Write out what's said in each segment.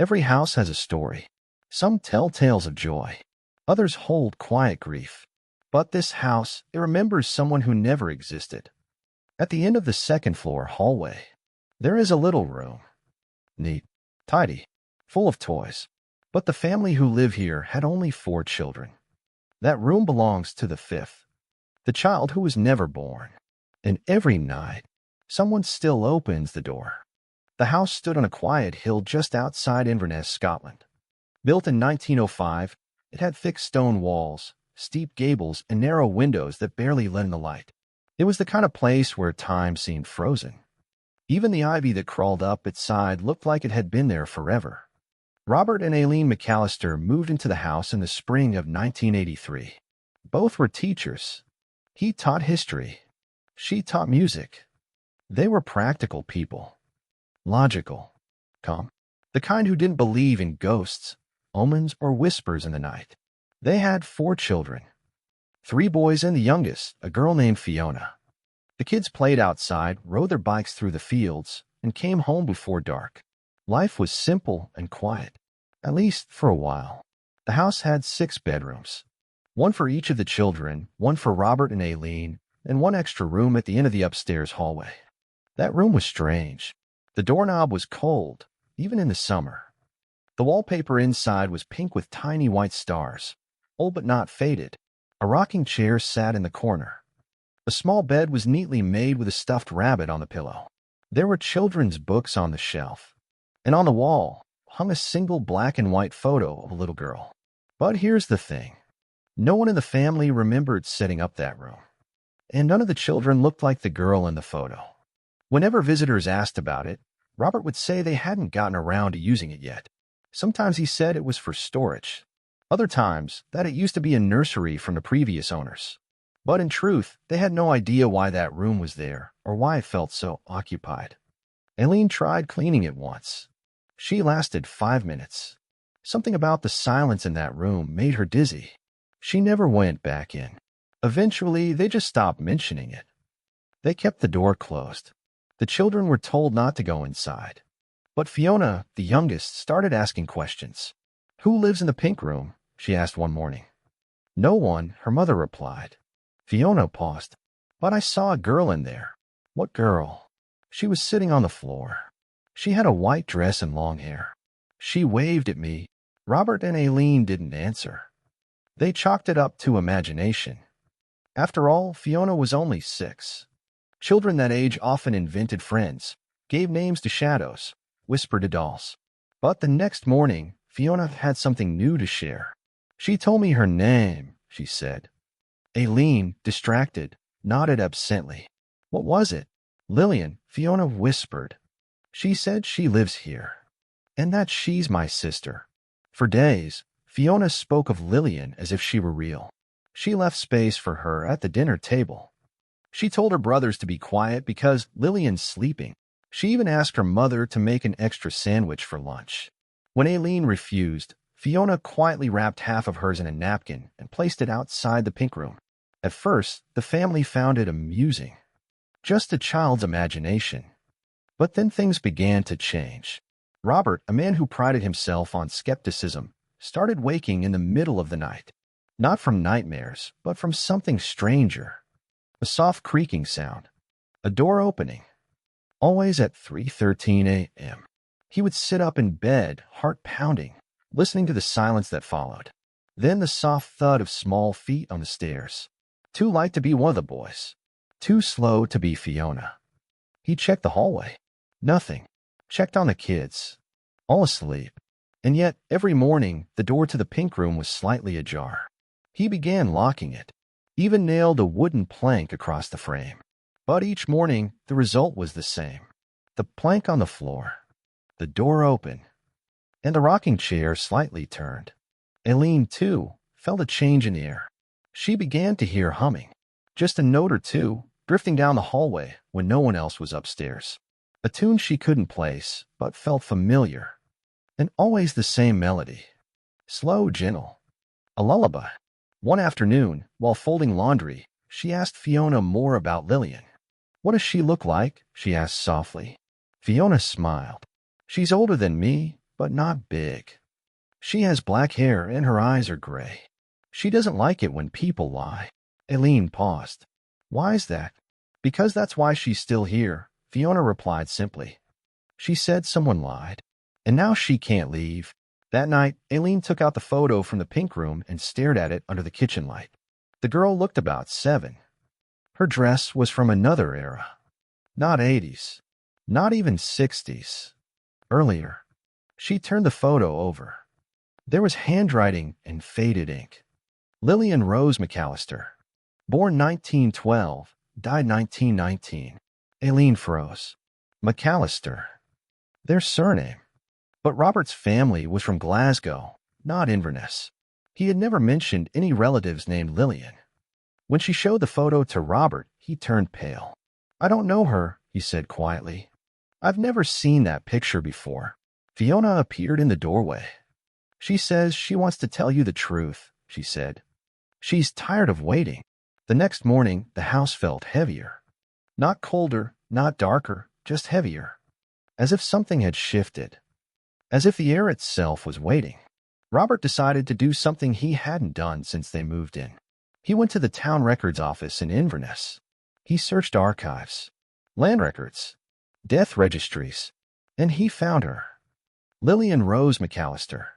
Every house has a story. Some tell tales of joy. Others hold quiet grief. But this house, it remembers someone who never existed. At the end of the second-floor hallway, there is a little room. Neat, tidy, full of toys. But the family who live here had only 4 children. That room belongs to the 5th, the child who was never born. And every night, someone still opens the door. The house stood on a quiet hill just outside Inverness, Scotland. Built in 1905, it had thick stone walls, steep gables, and narrow windows that barely let in the light. It was the kind of place where time seemed frozen. Even the ivy that crawled up its side looked like it had been there forever. Robert and Aileen McAllister moved into the house in the spring of 1983. Both were teachers. He taught history. She taught music. They were practical people. Logical. Calm. The kind who didn't believe in ghosts, omens, or whispers in the night. They had 4 children. 3 boys and the youngest, a girl named Fiona. The kids played outside, rode their bikes through the fields, and came home before dark. Life was simple and quiet, at least for a while. The house had 6 bedrooms. 1 for each of the children, 1 for Robert and Aileen, and 1 extra room at the end of the upstairs hallway. That room was strange. The doorknob was cold, even in the summer. The wallpaper inside was pink with tiny white stars, old but not faded. A rocking chair sat in the corner. A small bed was neatly made with a stuffed rabbit on the pillow. There were children's books on the shelf, and on the wall hung a single black and white photo of a little girl. But here's the thing. No one in the family remembered setting up that room, and none of the children looked like the girl in the photo. Whenever visitors asked about it, Robert would say they hadn't gotten around to using it yet. Sometimes he said it was for storage. Other times, that it used to be a nursery from the previous owners. But in truth, they had no idea why that room was there or why it felt so occupied. Aileen tried cleaning it once. She lasted 5 minutes. Something about the silence in that room made her dizzy. She never went back in. Eventually, they just stopped mentioning it. They kept the door closed. The children were told not to go inside. But Fiona, the youngest, started asking questions. "Who lives in the pink room?" she asked one morning. "No one," her mother replied. Fiona paused. "But I saw a girl in there." "What girl?" "She was sitting on the floor. She had a white dress and long hair. She waved at me." Robert and Aileen didn't answer. They chalked it up to imagination. After all, Fiona was only 6. Children that age often invented friends, gave names to shadows, whispered to dolls. But the next morning, Fiona had something new to share. "She told me her name," she said. Aileen, distracted, nodded absently. "What was it?" "Lillian," Fiona whispered. "She said she lives here, and that she's my sister." For days, Fiona spoke of Lillian as if she were real. She left space for her at the dinner table. She told her brothers to be quiet because Lillian's sleeping. She even asked her mother to make an extra sandwich for lunch. When Aileen refused, Fiona quietly wrapped half of hers in a napkin and placed it outside the pink room. At first, the family found it amusing. Just a child's imagination. But then things began to change. Robert, a man who prided himself on skepticism, started waking in the middle of the night. Not from nightmares, but from something stranger. A soft creaking sound. A door opening. Always at 3:13 a.m. He would sit up in bed, heart pounding, listening to the silence that followed. Then the soft thud of small feet on the stairs. Too light to be one of the boys. Too slow to be Fiona. He checked the hallway. Nothing. Checked on the kids. All asleep. And yet, every morning, the door to the pink room was slightly ajar. He began locking it. Even nailed a wooden plank across the frame. But each morning, the result was the same. The plank on the floor. The door open. And the rocking chair slightly turned. Aileen, too, felt a change in the air. She began to hear humming. Just a note or two, drifting down the hallway when no one else was upstairs. A tune she couldn't place, but felt familiar. And always the same melody. Slow, gentle. A lullaby. One afternoon, while folding laundry, she asked Fiona more about Lillian. "What does she look like?" she asked softly. Fiona smiled. "She's older than me, but not big. She has black hair and her eyes are gray. She doesn't like it when people lie. Aileen paused. Why is that? Because that's why she's still here, Fiona replied simply. She said someone lied, and now she can't leave. That night, Aileen took out the photo from the pink room and stared at it under the kitchen light. The girl looked about 7. Her dress was from another era. Not 80s. Not even 60s. Earlier. She turned the photo over. There was handwriting and faded ink. Lillian Rose McAllister. Born 1912, died 1919. Aileen froze. McAllister. Their surname. But Robert's family was from Glasgow, not Inverness. He had never mentioned any relatives named Lillian. When she showed the photo to Robert, he turned pale. I don't know her, he said quietly. I've never seen that picture before. Fiona appeared in the doorway. She says she wants to tell you the truth, she said. She's tired of waiting. The next morning, the house felt heavier. Not colder, not darker, just heavier. As if something had shifted. As if the air itself was waiting. Robert decided to do something he hadn't done since they moved in. He went to the town records office in Inverness. He searched archives, land records, death registries, and he found her. Lillian Rose McAllister.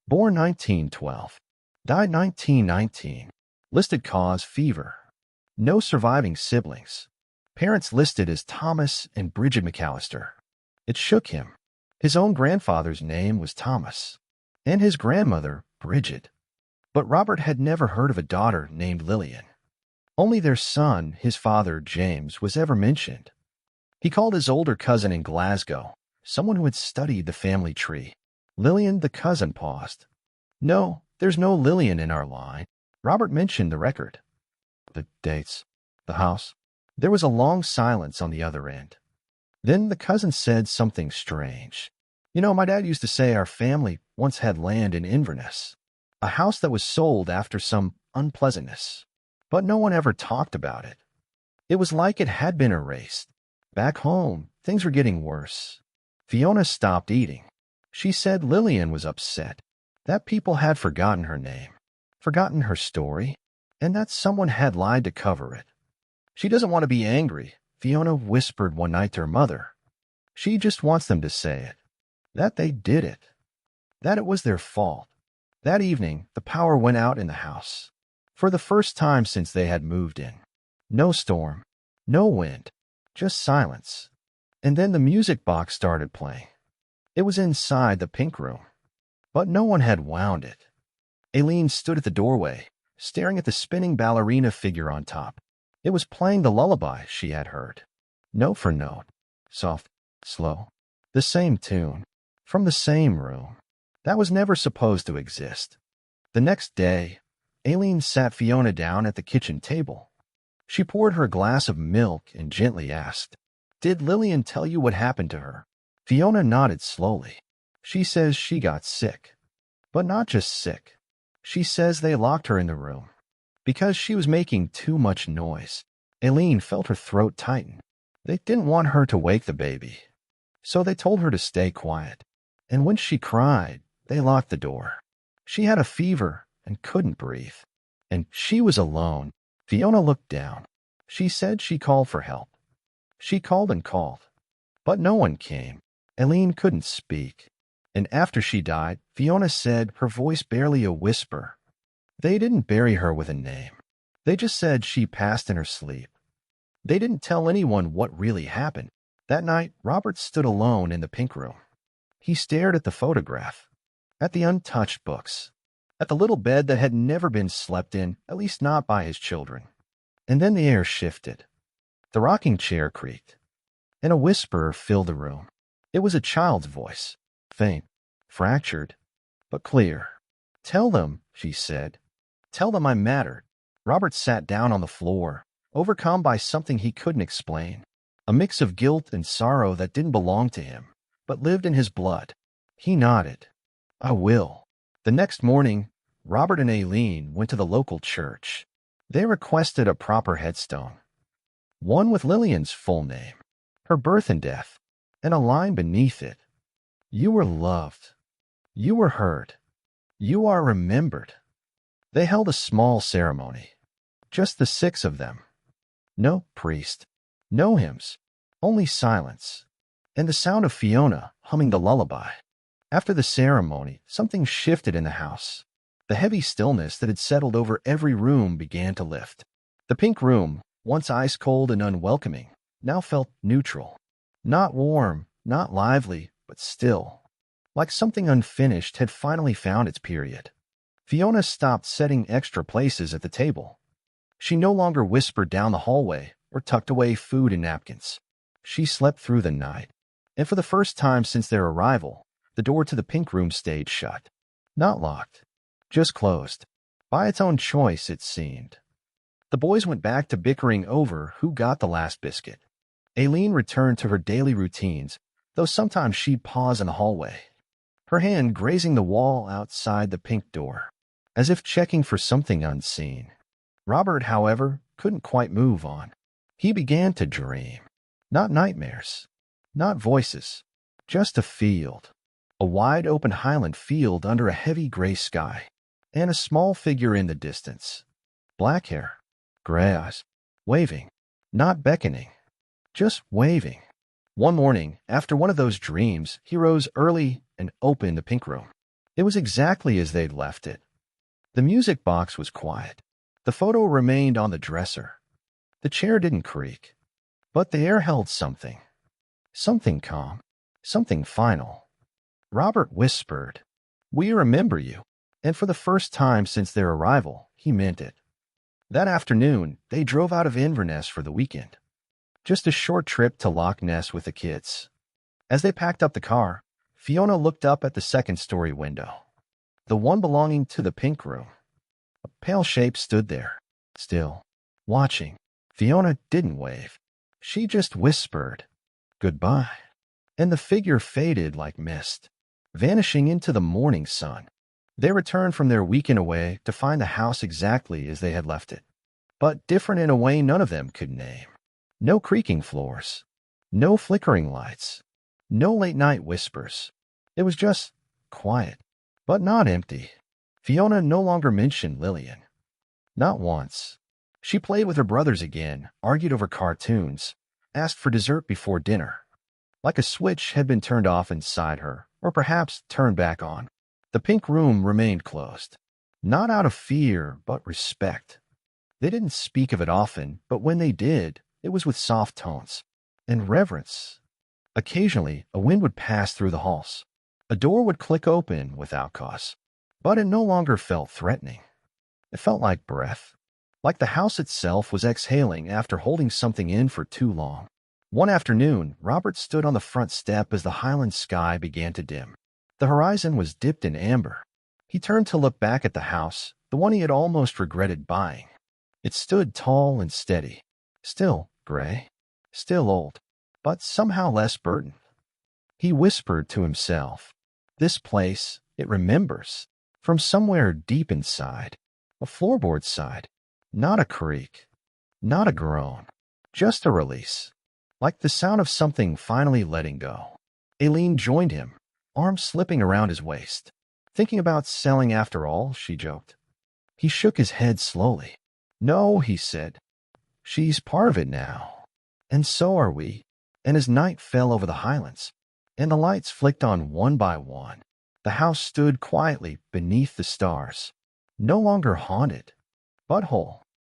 Born 1912. Died 1919. Listed cause fever. No surviving siblings. Parents listed as Thomas and Bridget McAllister. It shook him. His own grandfather's name was Thomas, and his grandmother, Bridget. But Robert had never heard of a daughter named Lillian. Only their son, his father, James, was ever mentioned. He called his older cousin in Glasgow, someone who had studied the family tree. Lillian, the cousin, paused. No, there's no Lillian in our line. Robert mentioned the record. The dates. The house. There was a long silence on the other end. Then the cousin said something strange. You know, my dad used to say our family once had land in Inverness. A house that was sold after some unpleasantness. But no one ever talked about it. It was like it had been erased. Back home, things were getting worse. Fiona stopped eating. She said Lillian was upset, that people had forgotten her name, forgotten her story, and that someone had lied to cover it. She doesn't want to be angry, Fiona whispered one night to her mother. She just wants them to say it, that they did it, that it was their fault. That evening, the power went out in the house. For the first time since they had moved in. No storm, no wind, just silence. And then the music box started playing. It was inside the pink room, but no one had wound it. Aileen stood at the doorway, staring at the spinning ballerina figure on top. It was playing the lullaby she had heard. Note for note, soft, slow, the same tune, from the same room. That was never supposed to exist. The next day, Aileen sat Fiona down at the kitchen table. She poured her a glass of milk and gently asked, Did Lillian tell you what happened to her? Fiona nodded slowly. She says she got sick. But not just sick. She says they locked her in the room because she was making too much noise. Aileen felt her throat tighten. They didn't want her to wake the baby, so they told her to stay quiet. And when she cried, they locked the door. She had a fever and couldn't breathe. And she was alone. Fiona looked down. She said she called for help. She called and called, but no one came. Aileen couldn't speak. And after she died, Fiona said, her voice barely a whisper, they didn't bury her with a name. They just said she passed in her sleep. They didn't tell anyone what really happened. That night, Robert stood alone in the pink room. He stared at the photograph, at the untouched books, at the little bed that had never been slept in, at least not by his children. And then the air shifted. The rocking chair creaked, and a whisper filled the room. It was a child's voice, faint, fractured, but clear. Tell them, she said. Tell them I mattered. Robert sat down on the floor, overcome by something he couldn't explain, a mix of guilt and sorrow that didn't belong to him, but lived in his blood. He nodded. I will. The next morning, Robert and Aileen went to the local church. They requested a proper headstone, one with Lillian's full name, her birth and death, and a line beneath it. You were loved. You were heard. You are remembered. They held a small ceremony. Just the six of them. No priest. No hymns. Only silence. And the sound of Fiona humming the lullaby. After the ceremony, something shifted in the house. The heavy stillness that had settled over every room began to lift. The pink room, once ice-cold and unwelcoming, now felt neutral. Not warm, not lively, but still. Like something unfinished had finally found its period. Fiona stopped setting extra places at the table. She no longer whispered down the hallway or tucked away food in napkins. She slept through the night. And for the first time since their arrival, the door to the pink room stayed shut. Not locked. Just closed. By its own choice, it seemed. The boys went back to bickering over who got the last biscuit. Aileen returned to her daily routines, though sometimes she'd pause in the hallway, her hand grazing the wall outside the pink door, as if checking for something unseen. Robert, however, couldn't quite move on. He began to dream. Not nightmares. Not voices. Just a field. A wide-open highland field under a heavy gray sky. And a small figure in the distance. Black hair. Gray eyes. Waving. Not beckoning. Just waving. One morning, after one of those dreams, he rose early and opened the pink room. It was exactly as they'd left it. The music box was quiet. The photo remained on the dresser. The chair didn't creak. But the air held something. Something calm. Something final. Robert whispered, "We remember you." And for the first time since their arrival, he meant it. That afternoon, they drove out of Inverness for the weekend. Just a short trip to Loch Ness with the kids. As they packed up the car, Fiona looked up at the second-story window, the one belonging to the pink room. A pale shape stood there, still, watching. Fiona didn't wave. She just whispered, "Goodbye." And the figure faded like mist, vanishing into the morning sun. They returned from their weekend away to find the house exactly as they had left it, but different in a way none of them could name. No creaking floors, no flickering lights, no late-night whispers. It was just quiet, but not empty. Fiona no longer mentioned Lillian. Not once. She played with her brothers again, argued over cartoons, asked for dessert before dinner. Like a switch had been turned off inside her, or perhaps turned back on. The pink room remained closed. Not out of fear, but respect. They didn't speak of it often, but when they did, it was with soft tones and reverence. Occasionally, a wind would pass through the halls. A door would click open without cause. But it no longer felt threatening. It felt like breath. Like the house itself was exhaling after holding something in for too long. One afternoon, Robert stood on the front step as the highland sky began to dim. The horizon was dipped in amber. He turned to look back at the house, the one he had almost regretted buying. It stood tall and steady, still gray, still old, but somehow less burdened. He whispered to himself, "This place, it remembers." From somewhere deep inside, a floorboard side, not a creak, not a groan, just a release, like the sound of something finally letting go. Aileen joined him, arms slipping around his waist. "Thinking about selling after all?" she joked. He shook his head slowly. "No," he said. "She's part of it now. And so are we." And as night fell over the highlands, and the lights flicked on one by one, the house stood quietly beneath the stars, no longer haunted, but whole.